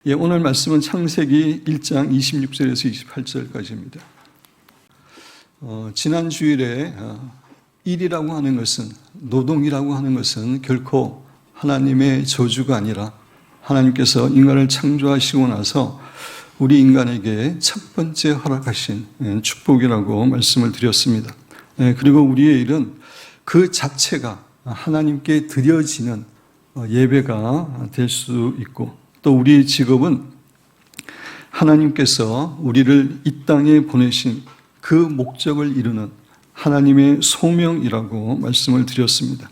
오늘 말씀은 창세기 1장 26절에서 28절까지입니다. 지난 주일에 일이라고 하는 것은, 노동이라고 하는 것은 결코 하나님의 저주가 아니라 하나님께서 인간을 창조하시고 나서 우리 인간에게 첫 번째 허락하신 축복이라고 말씀을 드렸습니다. 그리고 우리의 일은 그 자체가 하나님께 드려지는 예배가 될 수 있고, 또 우리의 직업은 하나님께서 우리를 이 땅에 보내신 그 목적을 이루는 하나님의 소명이라고 말씀을 드렸습니다.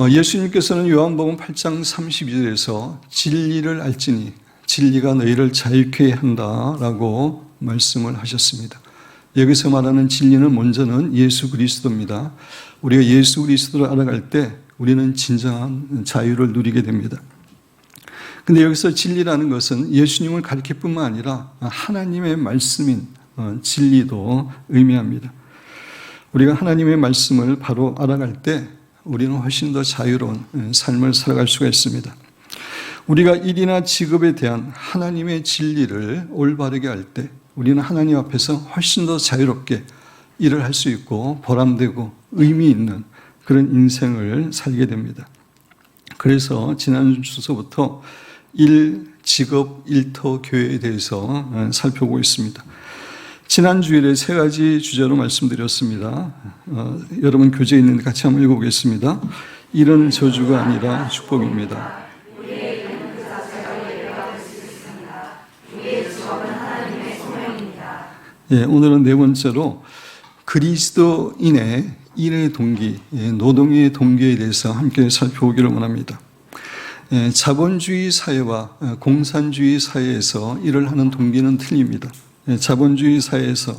예수님께서는 요한복음 8장 32절에서 진리를 알지니 진리가 너희를 자유케 한다라고 말씀을 하셨습니다. 여기서 말하는 진리는 먼저는 예수 그리스도입니다. 우리가 예수 그리스도를 알아갈 때 우리는 진정한 자유를 누리게 됩니다. 근데 여기서 진리라는 것은 예수님을 가리킬 뿐만 아니라 하나님의 말씀인 진리도 의미합니다. 우리가 하나님의 말씀을 바로 알아갈 때 우리는 훨씬 더 자유로운 삶을 살아갈 수가 있습니다. 우리가 일이나 직업에 대한 하나님의 진리를 올바르게 할 때 우리는 하나님 앞에서 훨씬 더 자유롭게 일을 할 수 있고 보람되고 의미 있는 그런 인생을 살게 됩니다. 그래서 지난 주서부터 일, 직업, 일터, 교회에 대해서 살펴보고 있습니다. 지난 주일에 세 가지 주제로 말씀드렸습니다. 여러분 교재에 있는데 같이 한번 읽어보겠습니다. 일은 저주가 아니라 축복입니다. 우리의 일은 그 자체가 예배가 될 수 있습니다. 우리의 직업은 하나님의 소명입니다. 오늘은 네 번째로 그리스도인의 일의 동기, 노동의 동기에 대해서 함께 살펴보기를 원합니다. 자본주의 사회와 공산주의 사회에서 일을 하는 동기는 틀립니다. 자본주의 사회에서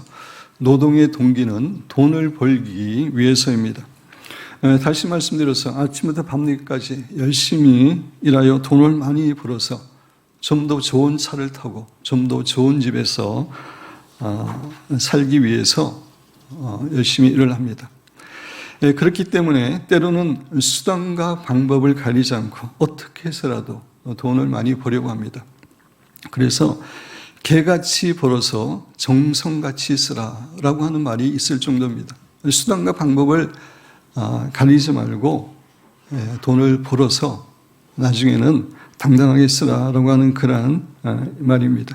노동의 동기는 돈을 벌기 위해서입니다. 다시 말씀드려서 아침부터 밤늦게까지 열심히 일하여 돈을 많이 벌어서 좀 더 좋은 차를 타고 좀 더 좋은 집에서 살기 위해서 열심히 일을 합니다. 그렇기 때문에 때로는 수단과 방법을 가리지 않고 어떻게 해서라도 돈을 많이 벌려고 합니다. 그래서 개같이 벌어서 정성같이 쓰라라고 하는 말이 있을 정도입니다. 수단과 방법을 가리지 말고 돈을 벌어서 나중에는 당당하게 쓰라라고 하는 그러한 말입니다.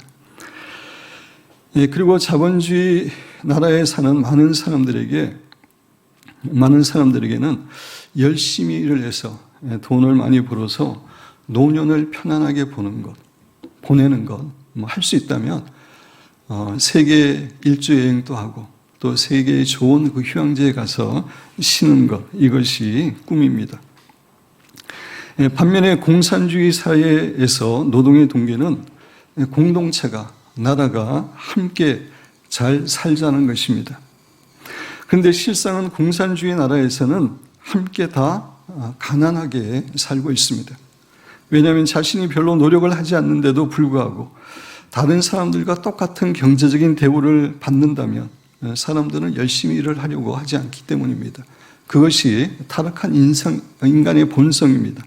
그리고 자본주의 나라에 사는 많은 사람들에게는 열심히 일을 해서 돈을 많이 벌어서 노년을 편안하게 보내는 것, 할 수 있다면 세계 일주 여행도 하고 또 세계의 좋은 그 휴양지에 가서 쉬는 것, 이것이 꿈입니다. 반면에 공산주의 사회에서 노동의 동기는 공동체가, 나라가 함께 잘 살자는 것입니다. 그런데 실상은 공산주의 나라에서는 함께 다 가난하게 살고 있습니다. 왜냐하면 자신이 별로 노력을 하지 않는데도 불구하고 다른 사람들과 똑같은 경제적인 대우를 받는다면 사람들은 열심히 일을 하려고 하지 않기 때문입니다. 그것이 타락한 인간의 본성입니다.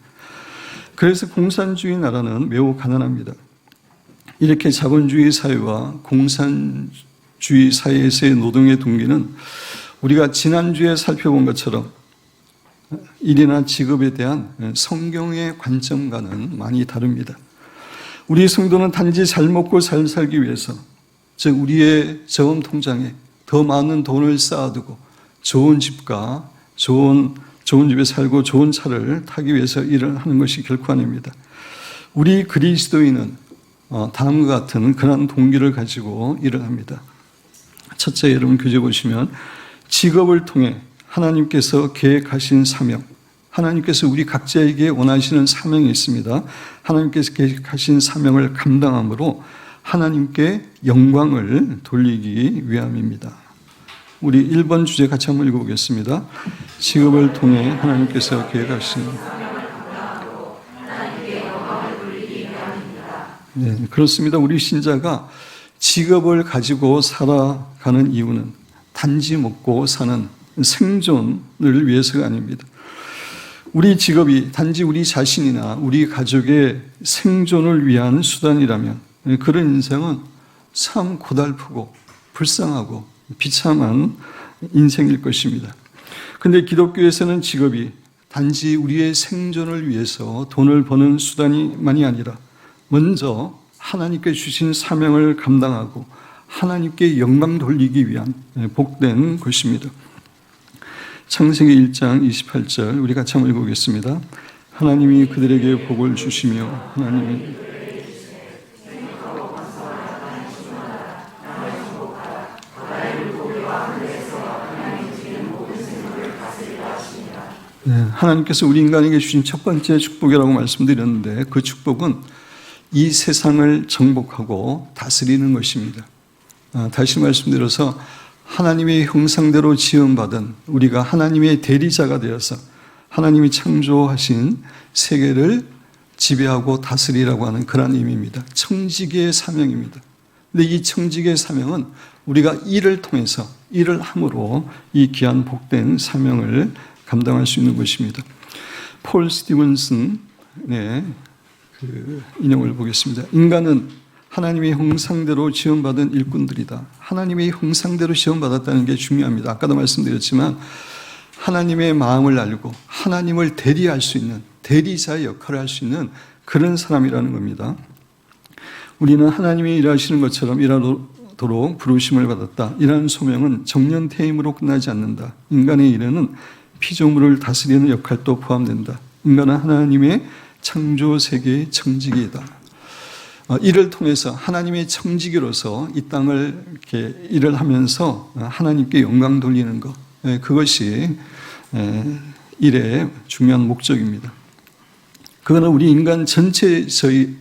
그래서 공산주의 나라는 매우 가난합니다. 이렇게 자본주의 사회와 공산주의 사회에서의 노동의 동기는 우리가 지난주에 살펴본 것처럼 일이나 직업에 대한 성경의 관점과는 많이 다릅니다. 우리 성도는 단지 잘 먹고 잘 살기 위해서, 즉 우리의 저금 통장에 더 많은 돈을 쌓아두고 좋은 집과 좋은 집에 살고 좋은 차를 타기 위해서 일을 하는 것이 결코 아닙니다. 우리 그리스도인은 다음과 같은 그런 동기를 가지고 일을 합니다. 첫째, 여러분 교재 보시면 직업을 통해 하나님께서 계획하신 사명, 하나님께서 우리 각자에게 원하시는 사명이 있습니다. 하나님께서 계획하신 사명을 감당함으로 하나님께 영광을 돌리기 위함입니다. 우리 1번 주제 같이 한번 읽어보겠습니다. 직업을 통해 하나님께서 계획하신 네, 그렇습니다. 우리 신자가 직업을 가지고 살아가는 이유는 단지 먹고 사는 생존을 위해서가 아닙니다. 우리 직업이 단지 우리 자신이나 우리 가족의 생존을 위한 수단이라면 그런 인생은 참 고달프고 불쌍하고 비참한 인생일 것입니다. 그런데 기독교에서는 직업이 단지 우리의 생존을 위해서 돈을 버는 수단이만이 아니라 먼저 하나님께 주신 사명을 감당하고 하나님께 영광 돌리기 위한 복된 것입니다. 창세기 1장 28절 우리 같이 한번 읽어보겠습니다. 하나님이 그들에게 복을 주시며 하나님이 하나님께서 우리 인간에게 주신 첫 번째 축복이라고 말씀드렸는데 그 축복은 이 세상을 정복하고 다스리는 것입니다. 다시 말씀드려서 하나님의 형상대로 지음받은 우리가 하나님의 대리자가 되어서 하나님이 창조하신 세계를 지배하고 다스리라고 하는 그런 의미입니다. 청지기의 사명입니다. 근데 이 청지기의 사명은 우리가 일을 통해서 일을 함으로 이 귀한 복된 사명을 감당할 수 있는 것입니다. 폴 스티븐슨의 인용을 보겠습니다. 인간은 하나님의 형상대로 지음받은 일꾼들이다. 하나님의 형상대로 지음받았다는 게 중요합니다. 아까도 말씀드렸지만 하나님의 마음을 알고 하나님을 대리할 수 있는 대리자의 역할을 할 수 있는 그런 사람이라는 겁니다. 우리는 하나님이 일하시는 것처럼 일하도록 부르심을 받았다. 이러한 소명은 정년퇴임으로 끝나지 않는다. 인간의 일에는 피조물을 다스리는 역할도 포함된다. 인간은 하나님의 창조 세계의 청지기이다. 이를 통해서 하나님의 청지기로서 이 땅을 이렇게 일을 하면서 하나님께 영광 돌리는 것, 그것이 일의 중요한 목적입니다. 그거는 우리 인간 전체적으로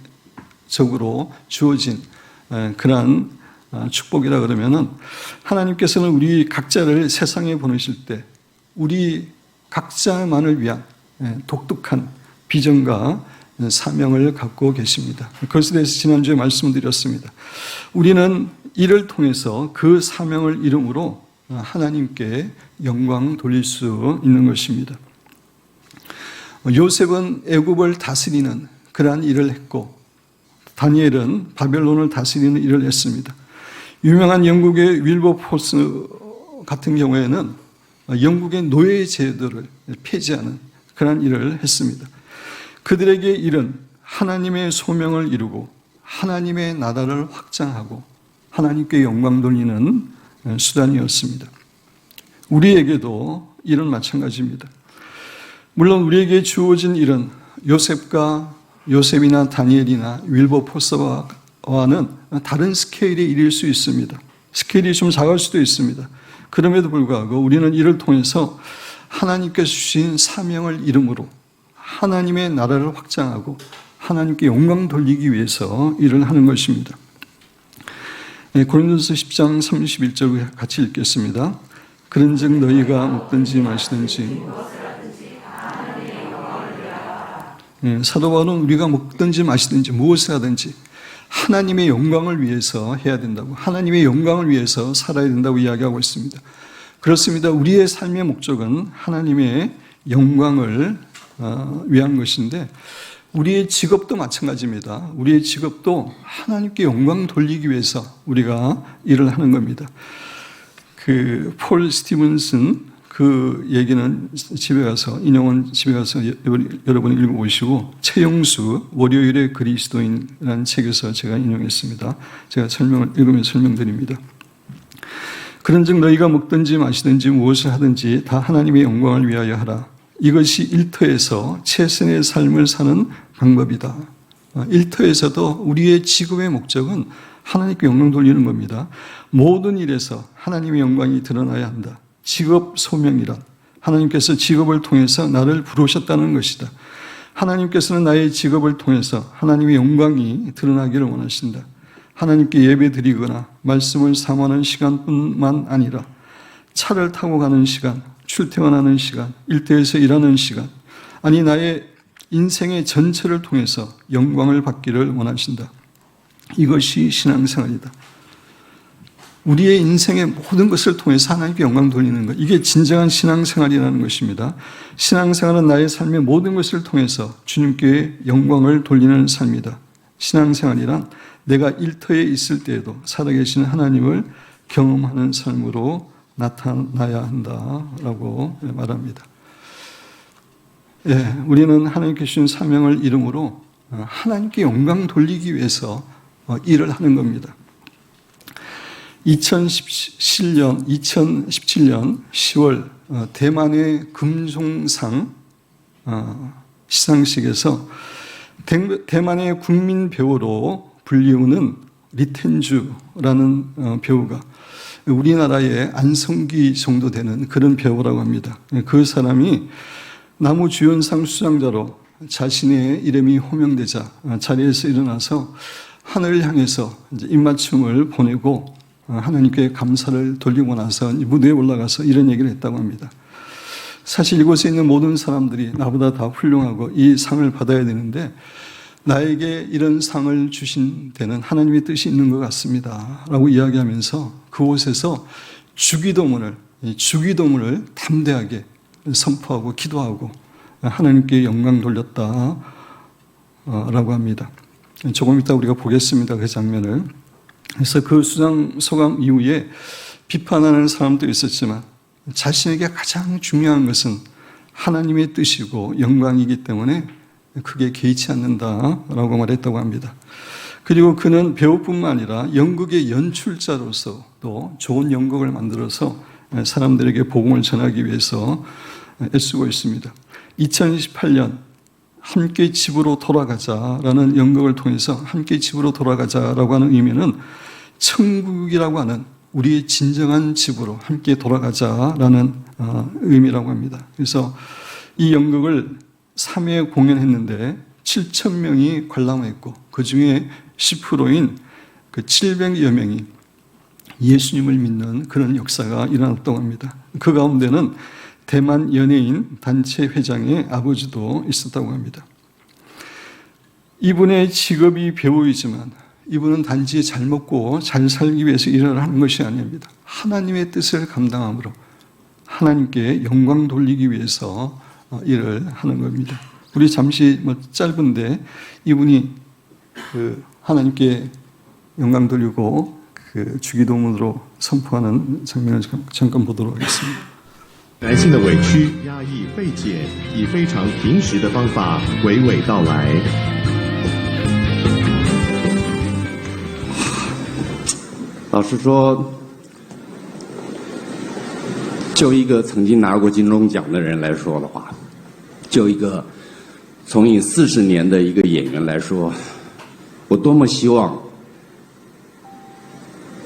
주어진 그러한 축복이라 그러면은 하나님께서는 우리 각자를 세상에 보내실 때 우리 각자만을 위한 독특한 비전과 사명을 갖고 계십니다. 그것에 대해서 지난주에 말씀드렸습니다. 우리는 이를 통해서 그 사명을 이름으로 하나님께 영광 돌릴 수 있는 것입니다. 요셉은 애굽을 다스리는 그러한 일을 했고 다니엘은 바벨론을 다스리는 일을 했습니다. 유명한 영국의 윌버포스 같은 경우에는 영국의 노예 제도를 폐지하는 그런 일을 했습니다. 그들에게 일은 하나님의 소명을 이루고 하나님의 나라를 확장하고 하나님께 영광 돌리는 수단이었습니다. 우리에게도 일은 마찬가지입니다. 물론 우리에게 주어진 일은 요셉이나 다니엘이나 윌버포스와는 다른 스케일의 일일 수 있습니다. 스케일이 좀 작을 수도 있습니다. 그럼에도 불구하고 우리는 이를 통해서 하나님께서 주신 사명을 이름으로 하나님의 나라를 확장하고 하나님께 영광 돌리기 위해서 일을 하는 것입니다. 고린도서 10장 31절 같이 읽겠습니다. 그런즉 너희가 먹든지 마시든지 사도 바울은 우리가 먹든지 마시든지 무엇을 하든지 하나님의 영광을 위해서 해야 된다고, 하나님의 영광을 위해서 살아야 된다고 이야기하고 있습니다. 그렇습니다. 우리의 삶의 목적은 하나님의 영광을 위한 것인데 우리의 직업도 마찬가지입니다. 우리의 직업도 하나님께 영광 돌리기 위해서 우리가 일을 하는 겁니다. 폴 스티븐슨 그 얘기는 인용은 집에 가서 여러분이 읽어보시고 최영수 월요일의 그리스도인이라는 책에서 제가 인용했습니다. 제가 읽으면서 설명드립니다. 그런즉 너희가 먹든지 마시든지 무엇을 하든지 다 하나님의 영광을 위하여 하라. 이것이 일터에서 최선의 삶을 사는 방법이다. 일터에서도 우리의 직업의 목적은 하나님께 영광 돌리는 겁니다. 모든 일에서 하나님의 영광이 드러나야 한다. 직업 소명이란 하나님께서 직업을 통해서 나를 부르셨다는 것이다. 하나님께서는 나의 직업을 통해서 하나님의 영광이 드러나기를 원하신다. 하나님께 예배 드리거나 말씀을 삼하는 시간뿐만 아니라 차를 타고 가는 시간, 출퇴근하는 시간, 일터에서 일하는 시간, 아니 나의 인생의 전체를 통해서 영광을 받기를 원하신다. 이것이 신앙생활이다. 우리의 인생의 모든 것을 통해서 하나님께 영광 돌리는 것. 이게 진정한 신앙생활이라는 것입니다. 신앙생활은 나의 삶의 모든 것을 통해서 주님께 영광을 돌리는 삶이다. 신앙생활이란 내가 일터에 있을 때에도 살아계신 하나님을 경험하는 삶으로 나타나야 한다라고 말합니다. 예, 우리는 하나님께 주신 사명을 이름으로 하나님께 영광 돌리기 위해서 일을 하는 겁니다. 2017년 10월 대만의 금송상 시상식에서 대만의 국민 배우로 불리우는 리텐주라는 배우가 우리나라의 안성기 정도 되는 그런 배우라고 합니다. 그 사람이 나무주연상 수상자로 자신의 이름이 호명되자 자리에서 일어나서 하늘을 향해서 이제 입맞춤을 보내고 하나님께 감사를 돌리고 나서 무대에 올라가서 이런 얘기를 했다고 합니다. 사실 이곳에 있는 모든 사람들이 나보다 다 훌륭하고 이 상을 받아야 되는데 나에게 이런 상을 주신 데는 하나님의 뜻이 있는 것 같습니다 라고 이야기하면서 그곳에서 주기도문을 담대하게 선포하고 기도하고 하나님께 영광 돌렸다 라고 합니다. 조금 이따 우리가 보겠습니다. 그 장면을. 그래서 그 수상 소감 이후에 비판하는 사람도 있었지만 자신에게 가장 중요한 것은 하나님의 뜻이고 영광이기 때문에 크게 개의치 않는다라고 말했다고 합니다. 그리고 그는 배우뿐만 아니라 연극의 연출자로서도 좋은 연극을 만들어서 사람들에게 복음을 전하기 위해서 애쓰고 있습니다. 2028년 함께 집으로 돌아가자라는 연극을 통해서 함께 집으로 돌아가자라고 하는 의미는 천국이라고 하는 우리의 진정한 집으로 함께 돌아가자라는 의미라고 합니다. 그래서 이 연극을 3회 공연했는데 7,000명이 관람했고 그 중에 10%인 그 700여 명이 예수님을 믿는 그런 역사가 일어났다고 합니다. 그 가운데는 대만 연예인 단체 회장의 아버지도 있었다고 합니다. 이분의 직업이 배우이지만 이분은 단지 잘 먹고 잘 살기 위해서 일을 하는 것이 아닙니다. 하나님의 뜻을 감당함으로 하나님께 영광 돌리기 위해서 일을 하는 겁니다. 우리 잠시 짧은데 이분이 그 하나님께 영광 돌리고 그 주기도문으로 선포하는 장면을 잠깐 보도록 하겠습니다. 男性的委屈、压抑、费解，以非常平实的方法娓娓道来。老实说，就一个曾经拿过金钟奖的人来说的话，就一个从影40年的一个演员来说，我多么希望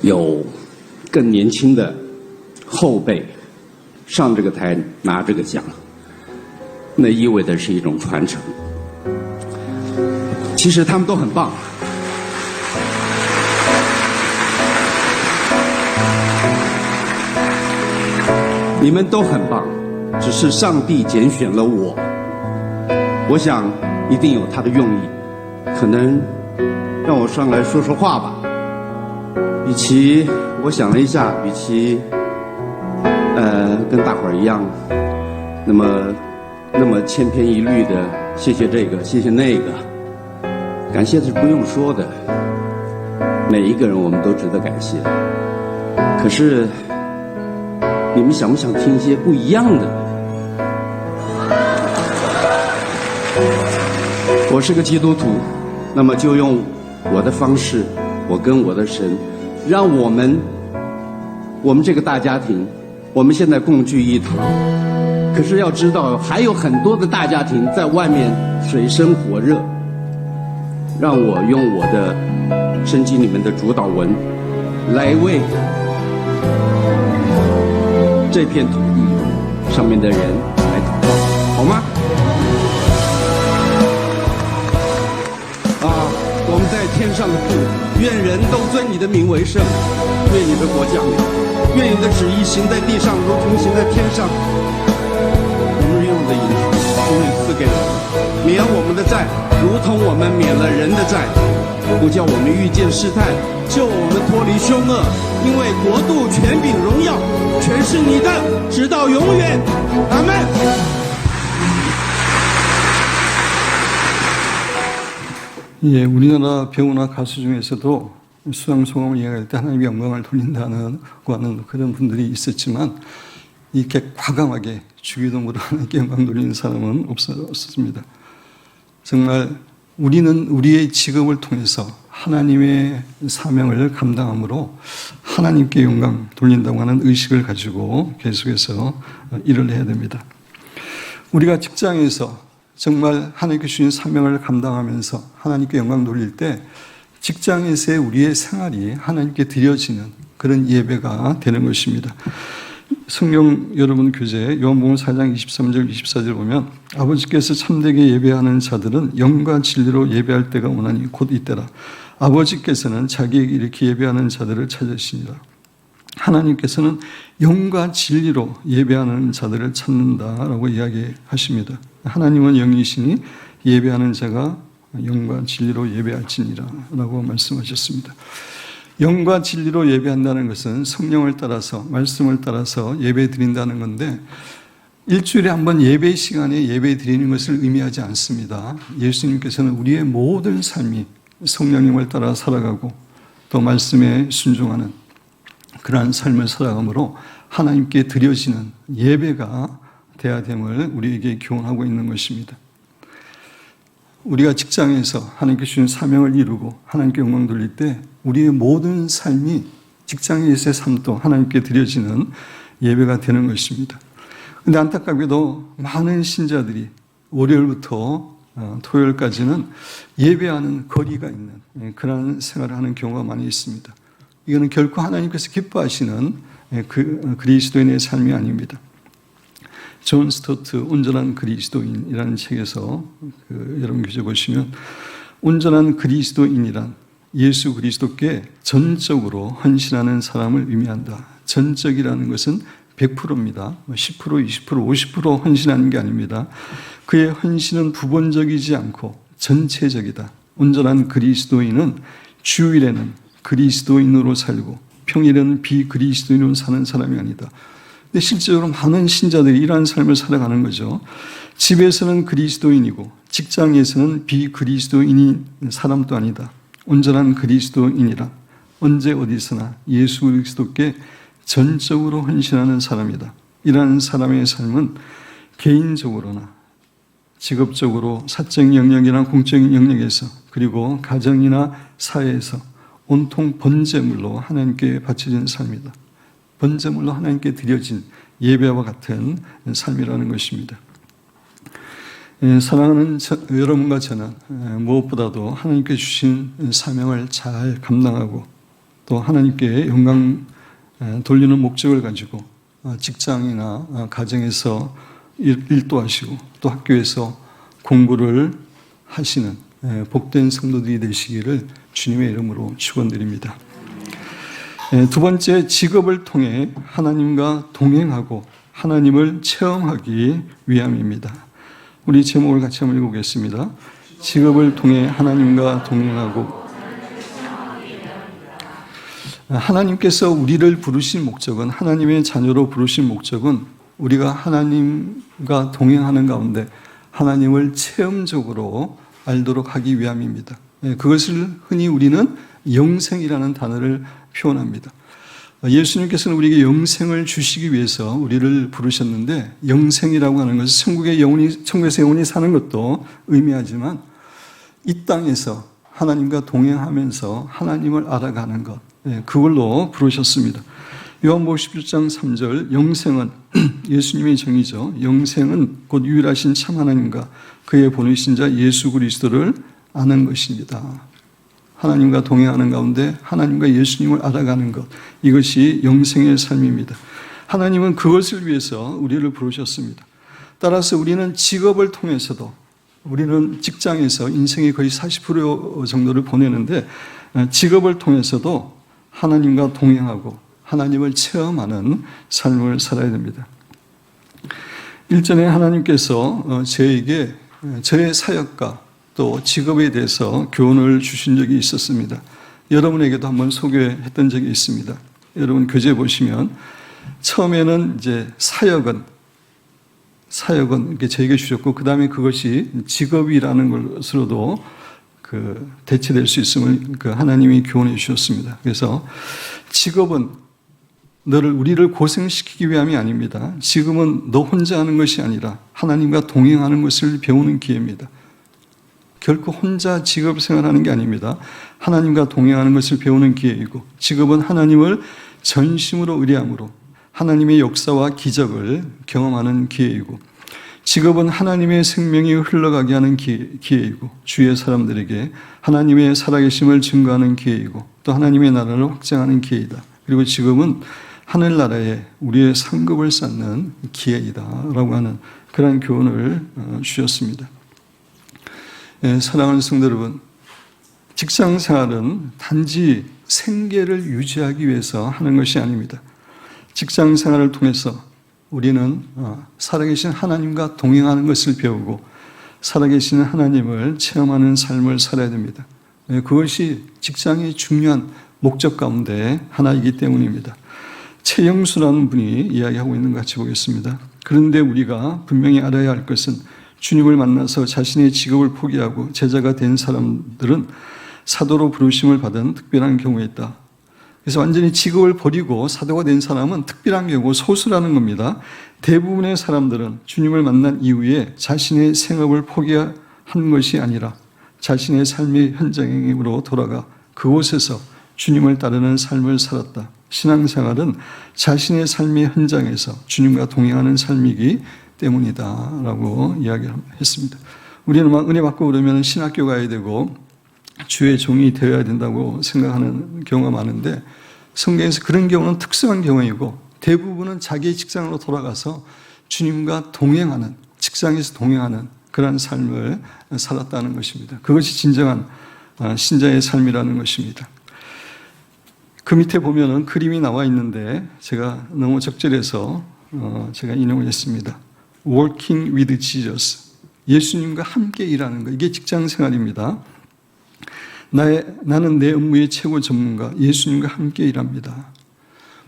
有更年轻的后辈上这个台拿这个奖，那意味的是一种传承。其实他们都很棒，你们都很棒，只是上帝拣选了我。我想一定有他的用意，可能让我上来说说话吧。与其我想了一下，与其跟大伙儿一样，那么千篇一律的谢谢这个，谢谢那个，感谢是不用说的，每一个人我们都值得感谢。可是，你们想不想听一些不一样的？我是个基督徒，那么就用我的方式，我跟我的神，让我们这个大家庭。我们现在共聚一堂，可是要知道还有很多的大家庭在外面水深火热。让我用我的圣经里面的主导文来为这片土地上面的人来祷告，好吗？我们在天上的父，愿人都尊你的名为圣，愿你的国降临，愿你的旨意行在地上，如同行在天上。我们日用的饮食，求你赐给我们，免我们的债，如同我们免了人的债，不叫我们遇见试探，救我们脱离凶恶。因为国度、权柄、荣耀，全是你的，直到永远。阿门。 예, 우리나라 배우나 가수 중에서도 수상소감을 이야기할 때 하나님의 영광을 돌린다는 하는 그런 분들이 있었지만 이렇게 과감하게 주기도문으로 하나님께 영광 돌리는 사람은 없었습니다. 정말 우리는 우리의 직업을 통해서 하나님의 사명을 감당함으로 하나님께 영광 돌린다고 하는 의식을 가지고 계속해서 일을 해야 됩니다. 우리가 직장에서 정말 하나님께 주신 사명을 감당하면서 하나님께 영광 돌릴 때 직장에서의 우리의 생활이 하나님께 드려지는 그런 예배가 되는 것입니다. 성경 여러분 교재 요한복음 4장 23절 24절 보면 아버지께서 참되게 예배하는 자들은 영과 진리로 예배할 때가 오나니 곧 이때라. 아버지께서는 자기에게 이렇게 예배하는 자들을 찾으시니라. 하나님께서는 영과 진리로 예배하는 자들을 찾는다라고 이야기하십니다. 하나님은 영이시니 예배하는 자가 영과 진리로 예배할지니라 라고 말씀하셨습니다. 영과 진리로 예배한다는 것은 성령을 따라서 말씀을 따라서 예배 드린다는 건데 일주일에 한 번 예배 시간에 예배 드리는 것을 의미하지 않습니다. 예수님께서는 우리의 모든 삶이 성령님을 따라 살아가고 또 말씀에 순종하는 그러한 삶을 살아가므로 하나님께 드려지는 예배가 돼야 됨을 우리에게 교훈하고 있는 것입니다. 우리가 직장에서 하나님께 주신 사명을 이루고 하나님께 영광 돌릴 때 우리의 모든 삶이 직장에서의 삶도 하나님께 드려지는 예배가 되는 것입니다. 그런데 안타깝게도 많은 신자들이 월요일부터 토요일까지는 예배하는 거리가 있는 그런 생활을 하는 경우가 많이 있습니다. 이거는 결코 하나님께서 기뻐하시는 그리스도인의 삶이 아닙니다. 존 스토트 온전한 그리스도인이라는 책에서 여러분 교재 보시면 온전한 그리스도인이란 예수 그리스도께 전적으로 헌신하는 사람을 의미한다. 전적이라는 것은 100%입니다. 10%, 20%, 50% 헌신하는 게 아닙니다. 그의 헌신은 부분적이지 않고 전체적이다. 온전한 그리스도인은 주일에는 그리스도인으로 살고 평일에는 비그리스도인으로 사는 사람이 아니다. 근데 실제로 많은 신자들이 이러한 삶을 살아가는 거죠. 집에서는 그리스도인이고 직장에서는 비그리스도인인 사람도 아니다. 온전한 그리스도인이라 언제 어디서나 예수 그리스도께 전적으로 헌신하는 사람이다. 이러한 사람의 삶은 개인적으로나 직업적으로 사적 영역이나 공적인 영역에서 그리고 가정이나 사회에서 온통 번제물로 하나님께 바쳐진 삶이다. 번제물로 하나님께 드려진 예배와 같은 삶이라는 것입니다. 사랑하는 여러분과 저는 무엇보다도 하나님께 주신 사명을 잘 감당하고 또 하나님께 영광 돌리는 목적을 가지고 직장이나 가정에서 일도 하시고 또 학교에서 공부를 하시는 복된 성도들이 되시기를 주님의 이름으로 축원드립니다. 두 번째, 직업을 통해 하나님과 동행하고 하나님을 체험하기 위함입니다. 우리 제목을 같이 한번 읽어보겠습니다. 직업을 통해 하나님과 동행하고 하나님께서 우리를 부르신 목적은 하나님의 자녀로 부르신 목적은 우리가 하나님과 동행하는 가운데 하나님을 체험적으로 알도록 하기 위함입니다. 그것을 흔히 우리는 영생이라는 단어를 표현합니다. 예수님께서는 우리에게 영생을 주시기 위해서 우리를 부르셨는데 영생이라고 하는 것은 천국에서 영원히 사는 것도 의미하지만 이 땅에서 하나님과 동행하면서 하나님을 알아가는 것, 그걸로 부르셨습니다. 요한복음 17장 3절 영생은 예수님의 정의죠. 영생은 곧 유일하신 참 하나님과 그의 보내신 자 예수 그리스도를 아는 것입니다. 하나님과 동행하는 가운데 하나님과 예수님을 알아가는 것, 이것이 영생의 삶입니다. 하나님은 그것을 위해서 우리를 부르셨습니다. 따라서 우리는 직업을 통해서도 우리는 직장에서 인생의 거의 40% 정도를 보내는데 직업을 통해서도 하나님과 동행하고 하나님을 체험하는 삶을 살아야 됩니다. 일전에 하나님께서 저에게 저의 사역과 또 직업에 대해서 교훈을 주신 적이 있었습니다. 여러분에게도 한번 소개했던 적이 있습니다. 여러분 교재 보시면 처음에는 이제 사역은 이렇게 저에게 주셨고 그 다음에 그것이 직업이라는 것으로도 대체될 수 있음을 하나님이 교훈해 주셨습니다. 그래서 직업은 우리를 고생시키기 위함이 아닙니다. 지금은 너 혼자 하는 것이 아니라 하나님과 동행하는 것을 배우는 기회입니다. 결코 혼자 직업 생활하는 게 아닙니다. 하나님과 동행하는 것을 배우는 기회이고 직업은 하나님을 전심으로 의뢰함으로 하나님의 역사와 기적을 경험하는 기회이고 직업은 하나님의 생명이 흘러가게 하는 기회이고 주의 사람들에게 하나님의 살아계심을 증거하는 기회이고 또 하나님의 나라를 확장하는 기회이다. 그리고 직업은 하늘나라에 우리의 상급을 쌓는 기회이다라고 하는 그런 교훈을 주셨습니다. 사랑하는 성도 여러분, 직장 생활은 단지 생계를 유지하기 위해서 하는 것이 아닙니다. 직장 생활을 통해서 우리는 살아계신 하나님과 동행하는 것을 배우고 살아계신 하나님을 체험하는 삶을 살아야 됩니다. 그것이 직장의 중요한 목적 가운데 하나이기 때문입니다. 최영수라는 분이 이야기하고 있는 것 같이 보겠습니다. 그런데 우리가 분명히 알아야 할 것은 주님을 만나서 자신의 직업을 포기하고 제자가 된 사람들은 사도로 부르심을 받은 특별한 경우에 있다. 그래서 완전히 직업을 버리고 사도가 된 사람은 특별한 경우고 소수라는 겁니다. 대부분의 사람들은 주님을 만난 이후에 자신의 생업을 포기한 것이 아니라 자신의 삶의 현장으로 돌아가 그곳에서 주님을 따르는 삶을 살았다. 신앙생활은 자신의 삶의 현장에서 주님과 동행하는 삶이기 때문이다 라고 이야기했습니다. 우리는 막 은혜 받고 그러면 신학교 가야 되고 주의 종이 되어야 된다고 생각하는 경우가 많은데 성경에서 그런 경우는 특수한 경우이고 대부분은 자기의 직장으로 돌아가서 주님과 동행하는, 직장에서 동행하는 그런 삶을 살았다는 것입니다. 그것이 진정한 신자의 삶이라는 것입니다. 그 밑에 보면은 그림이 나와 있는데 제가 너무 적절해서 제가 인용을 했습니다. Working with Jesus. 예수님과 함께 일하는 것. 이게 직장 생활입니다. 나는 내 업무의 최고 전문가 예수님과 함께 일합니다.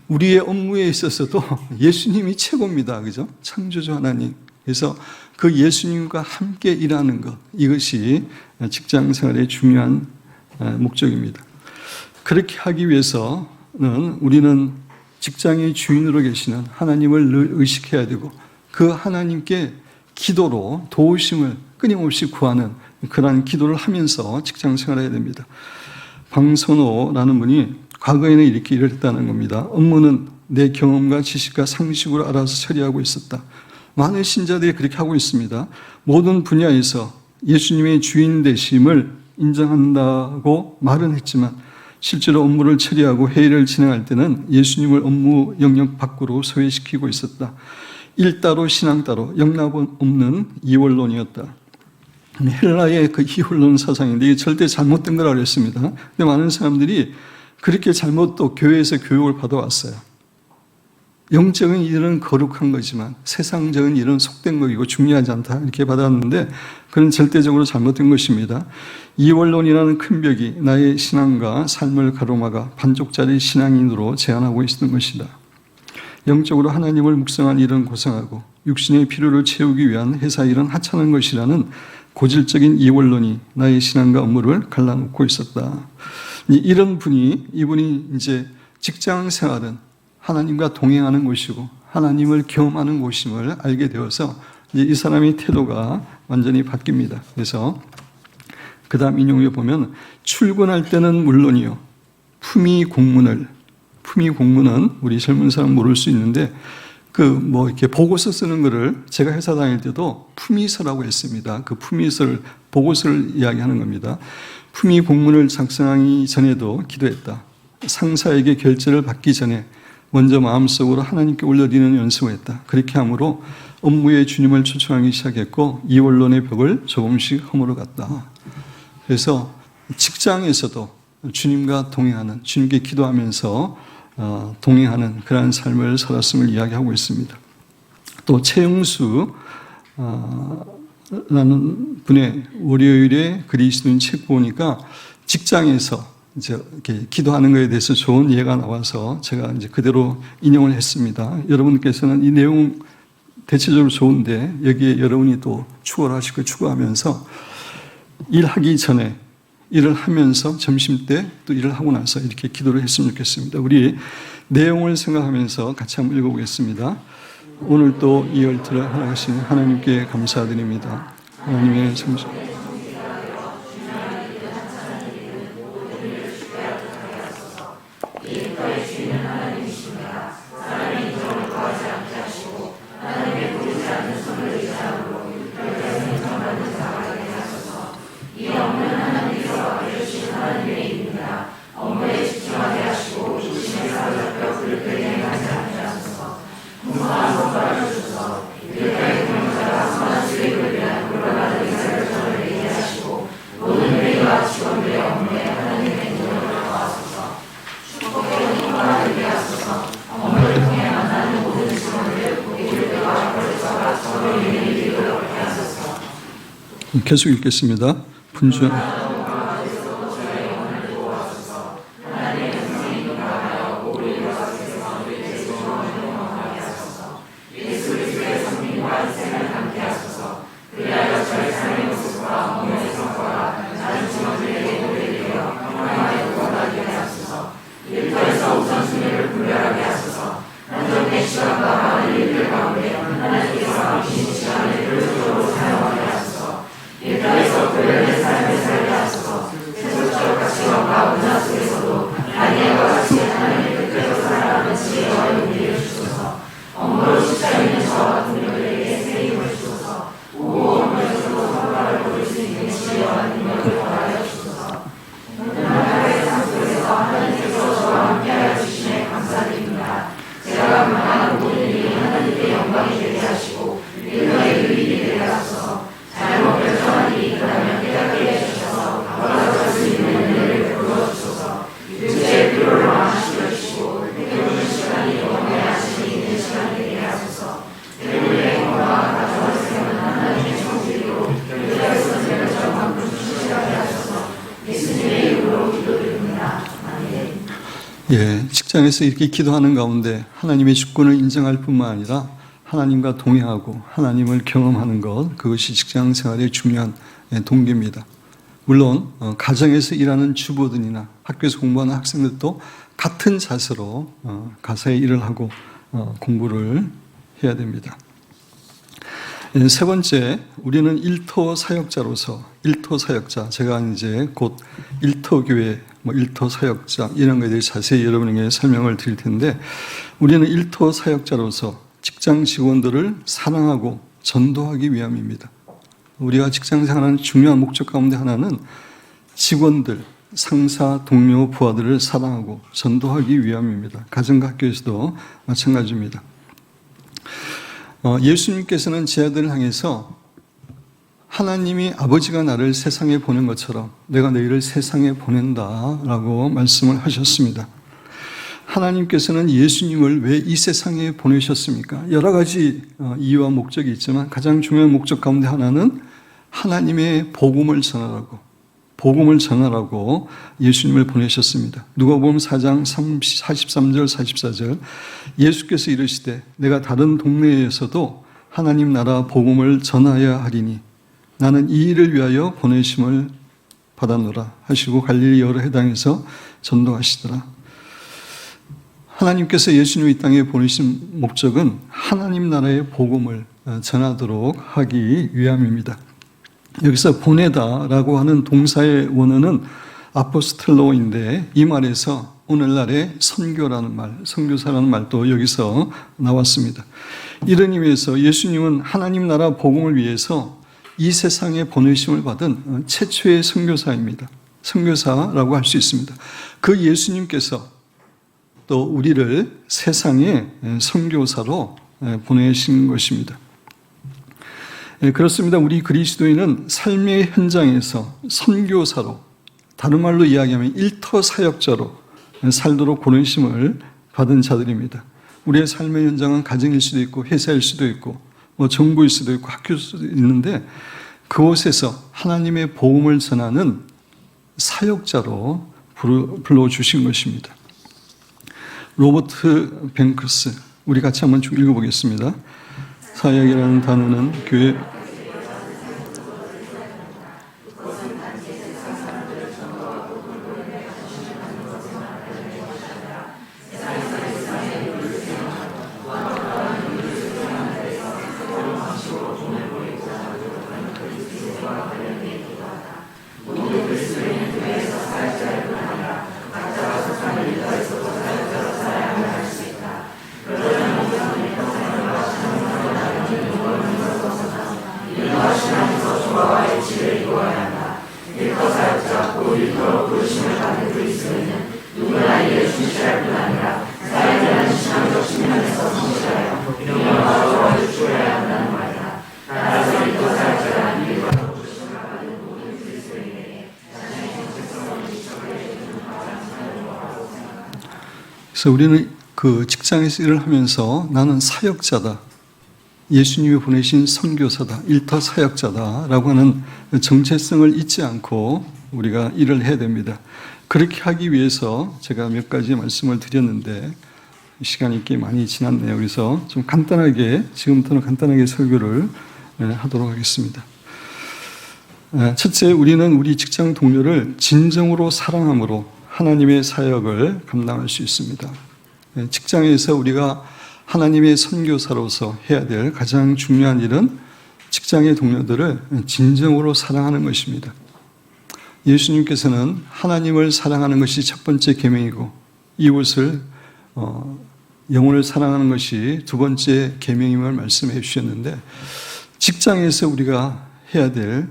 우리의 업무에 있어서도 예수님이 최고입니다. 그죠? 창조주 하나님. 그래서 그 예수님과 함께 일하는 것. 이것이 직장 생활의 중요한 목적입니다. 그렇게 하기 위해서는 우리는 직장의 주인으로 계시는 하나님을 늘 의식해야 되고 그 하나님께 기도로 도우심을 끊임없이 구하는 그러한 기도를 하면서 직장 생활을 해야 됩니다. 방선호라는 분이 과거에는 이렇게 일을 했다는 겁니다. 업무는 내 경험과 지식과 상식으로 알아서 처리하고 있었다. 많은 신자들이 그렇게 하고 있습니다. 모든 분야에서 예수님의 주인 되심을 인정한다고 말은 했지만 실제로 업무를 처리하고 회의를 진행할 때는 예수님을 업무 영역 밖으로 소외시키고 있었다. 일 따로 신앙 따로 영락 없는 이원론이었다. 헬라의 그 이원론 사상인데 이게 절대 잘못된 거라고 했습니다. 근데 많은 사람들이 그렇게 잘못 또 교회에서 교육을 받아왔어요. 영적인 일은 거룩한 거지만 세상적인 일은 속된 것이고 중요하지 않다 이렇게 받았는데 그건 절대적으로 잘못된 것입니다. 이원론이라는 큰 벽이 나의 신앙과 삶을 가로막아 반쪽짜리 신앙인으로 제한하고 있는 것이다. 영적으로 하나님을 묵상한 일은 고상하고 육신의 필요를 채우기 위한 회사 일은 하찮은 것이라는 고질적인 이원론이 나의 신앙과 업무를 갈라놓고 있었다. 이분이 이제 직장 생활은 하나님과 동행하는 곳이고 하나님을 경험하는 곳임을 알게 되어서 이제 이 사람의 태도가 완전히 바뀝니다. 그래서 그 다음 인용에 보면 출근할 때는 물론이요. 품위 공문은 우리 젊은 사람 모를 수 있는데 이렇게 보고서 쓰는 거를 제가 회사 다닐 때도 품위서라고 했습니다. 그 품위서를, 보고서를 이야기하는 겁니다. 품위 공문을 작성하기 전에도 기도했다. 상사에게 결제를 받기 전에 먼저 마음속으로 하나님께 올려드리는 연습을 했다. 그렇게 함으로 업무에 주님을 초청하기 시작했고 이원론의 벽을 조금씩 허물어갔다. 그래서 직장에서도 주님과 동행하는, 주님께 기도하면서 동행하는 그러한 삶을 살았음을 이야기하고 있습니다. 또 최영수 분의 월요일에 그리스도인 책 보니까 직장에서 이제 이렇게 기도하는 것에 대해서 좋은 예가 나와서 제가 이제 그대로 인용을 했습니다. 여러분께서는 이 내용 대체적으로 좋은데 여기에 여러분이 또 추구를 하시고 추구하면서 일하기 전에 일을 하면서 점심 때 또 일을 하고 나서 이렇게 기도를 했으면 좋겠습니다. 우리 내용을 생각하면서 같이 한번 읽어보겠습니다. 오늘 또 이 열투를 허락하신 하나님께 감사드립니다. 하나님의 성신 계속 읽겠습니다. 분주 직장에서 이렇게 기도하는 가운데 하나님의 주권을 인정할 뿐만 아니라 하나님과 동행하고 하나님을 경험하는 것, 그것이 직장 생활의 중요한 동기입니다. 물론 가정에서 일하는 주부들이나 학교에서 공부하는 학생들도 같은 자세로 가사의 일을 하고 공부를 해야 됩니다. 세 번째, 우리는 일터 사역자로서, 일터 사역자, 제가 이제 곧 일터교회, 일터 사역자 이런 것에 대해 자세히 여러분에게 설명을 드릴 텐데, 우리는 일터 사역자로서 직장 직원들을 사랑하고 전도하기 위함입니다. 우리가 직장 생활하는 중요한 목적 가운데 하나는 직원들, 상사, 동료, 부하들을 사랑하고 전도하기 위함입니다. 가정과 학교에서도 마찬가지입니다. 예수님께서는 제 아들을 향해서 하나님이 아버지가 나를 세상에 보낸 것처럼 내가 너희를 세상에 보낸다라고 말씀을 하셨습니다. 하나님께서는 예수님을 왜 이 세상에 보내셨습니까? 여러 가지 이유와 목적이 있지만 가장 중요한 목적 가운데 하나는 하나님의 복음을 전하라고 예수님을 보내셨습니다. 누가복음 4장 43절 44절 예수께서 이르시되 내가 다른 동네에서도 하나님 나라 복음을 전하여야 하리니 나는 이 일을 위하여 보내심을 받았노라 하시고 갈릴리 여러 해당에서 전도하시더라. 하나님께서 예수님을 이 땅에 보내신 목적은 하나님 나라의 복음을 전하도록 하기 위함입니다. 여기서 보내다라고 하는 동사의 원어는 아포스텔로인데 이 말에서 오늘날의 선교라는 말, 선교사라는 말도 여기서 나왔습니다. 이런 의미에서 예수님은 하나님 나라 복음을 위해서 이 세상에 보내심을 받은 최초의 선교사입니다. 선교사라고 할 수 있습니다. 그 예수님께서 또 우리를 세상에 선교사로 보내신 것입니다. 그렇습니다. 우리 그리스도인은 삶의 현장에서 선교사로, 다른 말로 이야기하면 일터 사역자로 살도록 보내심을 받은 자들입니다. 우리의 삶의 현장은 가정일 수도 있고 회사일 수도 있고 정부일 수도 있고 학교일 수도 있는데 그곳에서 하나님의 복음을 전하는 사역자로 불러주신 것입니다. 로버트 뱅크스, 우리 같이 한번 쭉 읽어보겠습니다. 사역이라는 단어는 교회 그래서 우리는 그 직장에서 일을 하면서 나는 사역자다. 예수님이 보내신 선교사다. 일터 사역자다라고 하는 정체성을 잊지 않고 우리가 일을 해야 됩니다. 그렇게 하기 위해서 제가 몇 가지 말씀을 드렸는데 시간이 꽤 많이 지났네요. 그래서 좀 간단하게 지금부터는 간단하게 설교를 하도록 하겠습니다. 첫째, 우리는 우리 직장 동료를 진정으로 사랑함으로 하나님의 사역을 감당할 수 있습니다. 직장에서 우리가 하나님의 선교사로서 해야 될 가장 중요한 일은 직장의 동료들을 진정으로 사랑하는 것입니다. 예수님께서는 하나님을 사랑하는 것이 첫 번째 계명이고 이웃을 영혼을 사랑하는 것이 두 번째 계명임을 말씀해 주셨는데 직장에서 우리가 해야 될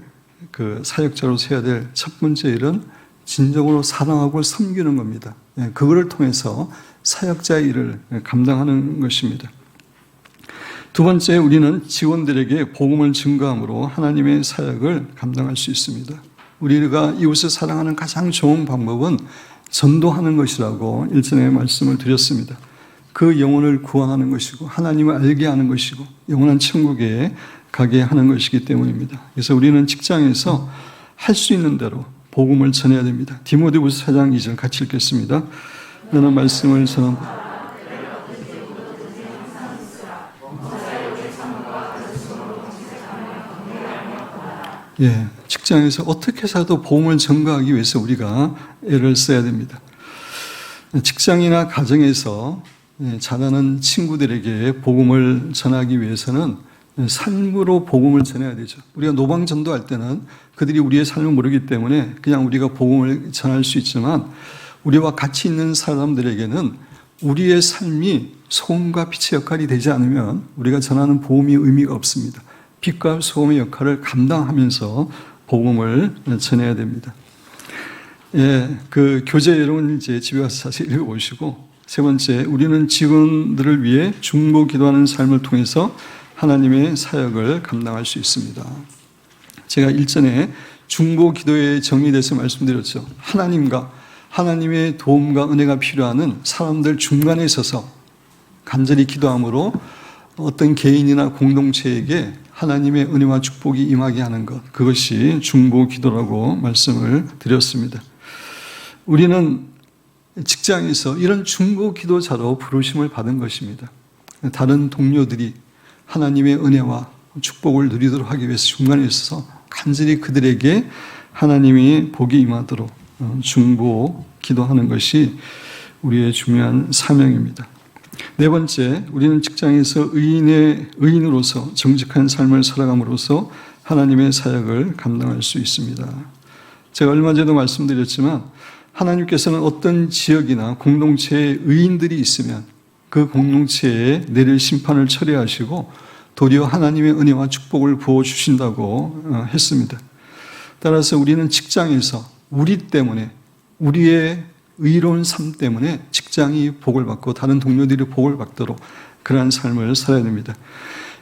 그 사역자로서 해야 될 첫 번째 일은 진정으로 사랑하고 섬기는 겁니다. 그거를 통해서 사역자의 일을 감당하는 것입니다. 두 번째, 우리는 직원들에게 복음을 증거함으로 하나님의 사역을 감당할 수 있습니다. 우리가 이웃을 사랑하는 가장 좋은 방법은 전도하는 것이라고 일전에 말씀을 드렸습니다. 그 영혼을 구원하는 것이고 하나님을 알게 하는 것이고 영원한 천국에 가게 하는 것이기 때문입니다. 그래서 우리는 직장에서 할 수 있는 대로 복음을 전해야 됩니다. 디모데후서 4장 2절 같이 읽겠습니다. 너는 말씀을 전하고 직장에서 어떻게 해서도 복음을 전가하기 위해서 우리가 애를 써야 됩니다. 직장이나 가정에서 자라는 친구들에게 복음을 전하기 위해서는 삶으로 복음을 전해야 되죠. 우리가 노방전도할 때는 그들이 우리의 삶을 모르기 때문에 그냥 우리가 복음을 전할 수 있지만 우리와 같이 있는 사람들에게는 우리의 삶이 소금과 빛의 역할이 되지 않으면 우리가 전하는 복음이 의미가 없습니다. 빛과 소금의 역할을 감당하면서 복음을 전해야 됩니다. 그 교재 여러분 이제 집에 가서 다시 읽어보시고 세 번째, 우리는 직원들을 위해 중보 기도하는 삶을 통해서 하나님의 사역을 감당할 수 있습니다. 제가 일전에 중보 기도의 정의에 대해서 말씀드렸죠. 하나님의 도움과 은혜가 필요한 사람들 중간에 서서 간절히 기도함으로 어떤 개인이나 공동체에게 하나님의 은혜와 축복이 임하게 하는 것, 그것이 중보 기도라고 말씀을 드렸습니다. 우리는 직장에서 이런 중보 기도자로 부르심을 받은 것입니다. 다른 동료들이 하나님의 은혜와 축복을 누리도록 하기 위해서 중간에 있어서 간절히 그들에게 하나님이 복이 임하도록 중보 기도하는 것이 우리의 중요한 사명입니다. 네 번째, 우리는 직장에서 의인으로서 정직한 삶을 살아감으로써 하나님의 사역을 감당할 수 있습니다. 제가 얼마 전에도 말씀드렸지만 하나님께서는 어떤 지역이나 공동체에 의인들이 있으면 그 공동체에 내릴 심판을 처리하시고 도리어 하나님의 은혜와 축복을 부어주신다고 했습니다. 따라서 우리는 직장에서 우리 때문에 우리의 의로운 삶 때문에 직장이 복을 받고 다른 동료들이 복을 받도록 그러한 삶을 살아야 됩니다.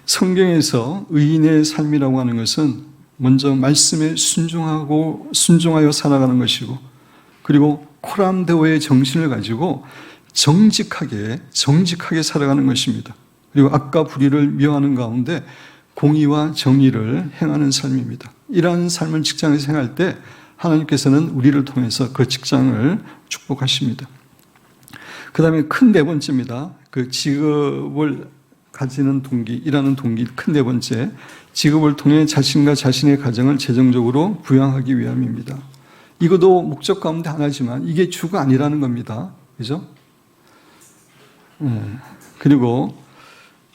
성경에서 의인의 삶이라고 하는 것은 먼저 말씀에 순종하여 살아가는 것이고 그리고 코람데오의 정신을 가지고 정직하게 살아가는 것입니다. 그리고 악과 불의를 미워하는 가운데 공의와 정의를 행하는 삶입니다. 이러한 삶을 직장에서 행할 때 하나님께서는 우리를 통해서 그 직장을 축복하십니다. 그 다음에 큰 네 번째입니다. 그 직업을 가지는 동기, 일하는 동기 큰 네 번째, 직업을 통해 자신과 자신의 가정을 재정적으로 부양하기 위함입니다. 이것도 목적 가운데 하나지만 이게 주가 아니라는 겁니다. 그죠? 그리고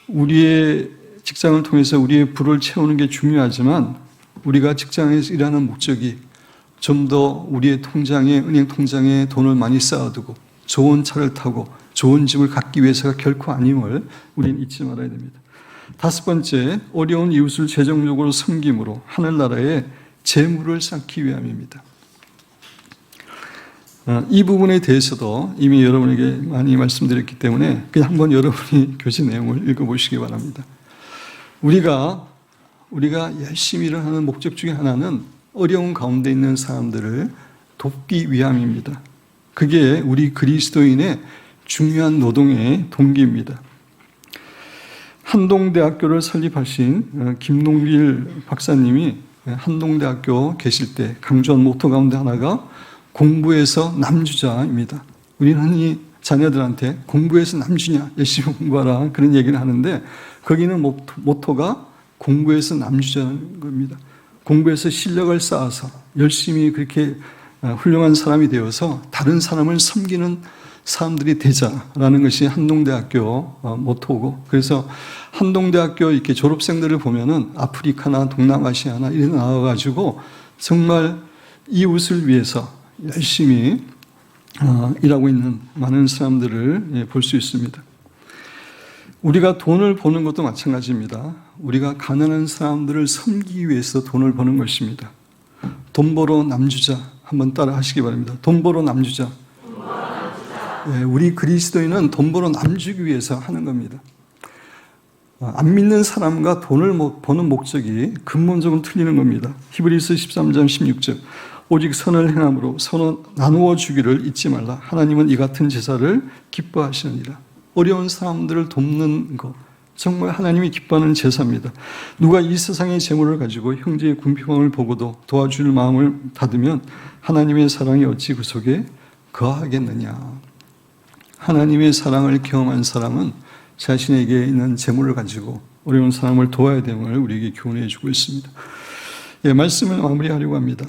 우리의 직장을 통해서 우리의 부를 채우는 게 중요하지만 우리가 직장에서 일하는 목적이 좀 더 우리의 통장에, 은행 통장에 돈을 많이 쌓아두고 좋은 차를 타고 좋은 집을 갖기 위해서가 결코 아님을 우리는 잊지 말아야 됩니다. 다섯 번째, 어려운 이웃을 재정적으로 섬김으로 하늘나라에 재물을 쌓기 위함입니다. 이 부분에 대해서도 이미 여러분에게 많이 말씀드렸기 때문에 그냥 한번 여러분이 교재 내용을 읽어보시기 바랍니다. 우리가 열심히 일을 하는 목적 중에 하나는 어려운 가운데 있는 사람들을 돕기 위함입니다. 그게 우리 그리스도인의 중요한 노동의 동기입니다. 한동대학교를 설립하신 김동길 박사님이 한동대학교 계실 때 강조한 모토 가운데 하나가 공부에서 남주자입니다. 우리는 흔히 자녀들한테 공부에서 남주냐, 열심히 공부하라 그런 얘기를 하는데 거기는 모토가 공부에서 남주자는 겁니다. 공부에서 실력을 쌓아서 열심히 그렇게 훌륭한 사람이 되어서 다른 사람을 섬기는 사람들이 되자라는 것이 한동대학교 모토고, 그래서 한동대학교 이렇게 졸업생들을 보면은 아프리카나 동남아시아나 이런 데 나와가지고 정말 이웃을 위해서 열심히 일하고 있는 많은 사람들을 볼 수 있습니다. 우리가 돈을 버는 것도 마찬가지입니다. 우리가 가난한 사람들을 섬기기 위해서 돈을 버는 것입니다. 돈 벌어 남주자 한번 따라 하시기 바랍니다. 돈 벌어 남주자. 우리 그리스도인은 돈 벌어 남주기 위해서 하는 겁니다. 안 믿는 사람과 돈을 버는 목적이 근본적으로 틀리는 겁니다. 히브리서 13장 16절. 오직 선을 행함으로 서로 나누어 주기를 잊지 말라. 하나님은 이 같은 제사를 기뻐하시느니라. 어려운 사람들을 돕는 것, 정말 하나님이 기뻐하는 제사입니다. 누가 이 세상의 재물을 가지고 형제의 궁핍함을 보고도 도와줄 마음을 닫으면 하나님의 사랑이 어찌 그 속에 거하겠느냐. 하나님의 사랑을 경험한 사람은 자신에게 있는 재물을 가지고 어려운 사람을 도와야 됨을 우리에게 교훈해 주고 있습니다. 말씀을 마무리하려고 합니다.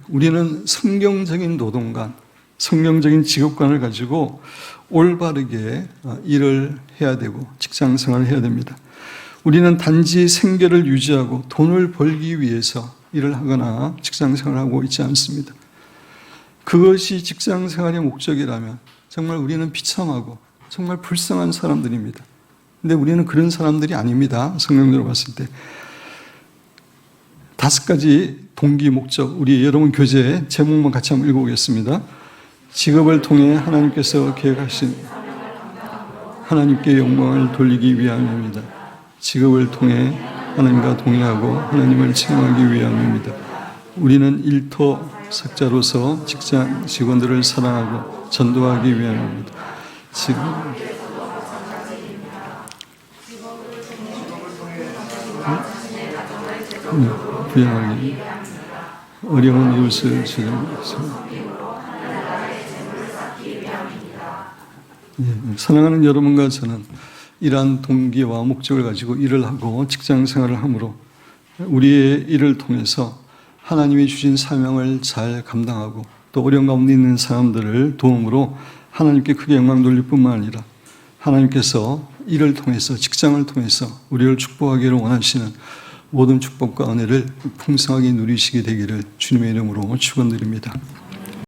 우리는 성경적인 노동관, 성경적인 직업관을 가지고 올바르게 일을 해야 되고 직장 생활을 해야 됩니다. 우리는 단지 생계를 유지하고 돈을 벌기 위해서 일을 하거나 직장 생활을 하고 있지 않습니다. 그것이 직장 생활의 목적이라면 정말 우리는 비참하고 정말 불쌍한 사람들입니다. 근데 우리는 그런 사람들이 아닙니다. 성경적으로 봤을 때. 5가지 동기 목적, 우리 여러분 교재 제목만 같이 한번 읽어보겠습니다. 직업을 통해 하나님께서 계획하신 하나님께 영광을 돌리기 위함입니다. 직업을 통해 하나님과 동의하고 하나님을 칭송하기 위함입니다. 우리는 일터 삭자로서 직장 직원들을 사랑하고 전도하기 위함입니다. 부양하기 어려운 이웃을 사랑하는 여러분과 저는 이러한 동기와 목적을 가지고 일을 하고 직장 생활을 함으로 우리의 일을 통해서 하나님이 주신 사명을 잘 감당하고 또 어려운 가운데 있는 사람들을 도움으로 하나님께 크게 영광 돌릴 뿐만 아니라 하나님께서 일을 통해서 직장을 통해서 우리를 축복하기를 원하시는 모든 축복과 은혜를 풍성하게 누리시게 되기를 주님의 이름으로 축원드립니다.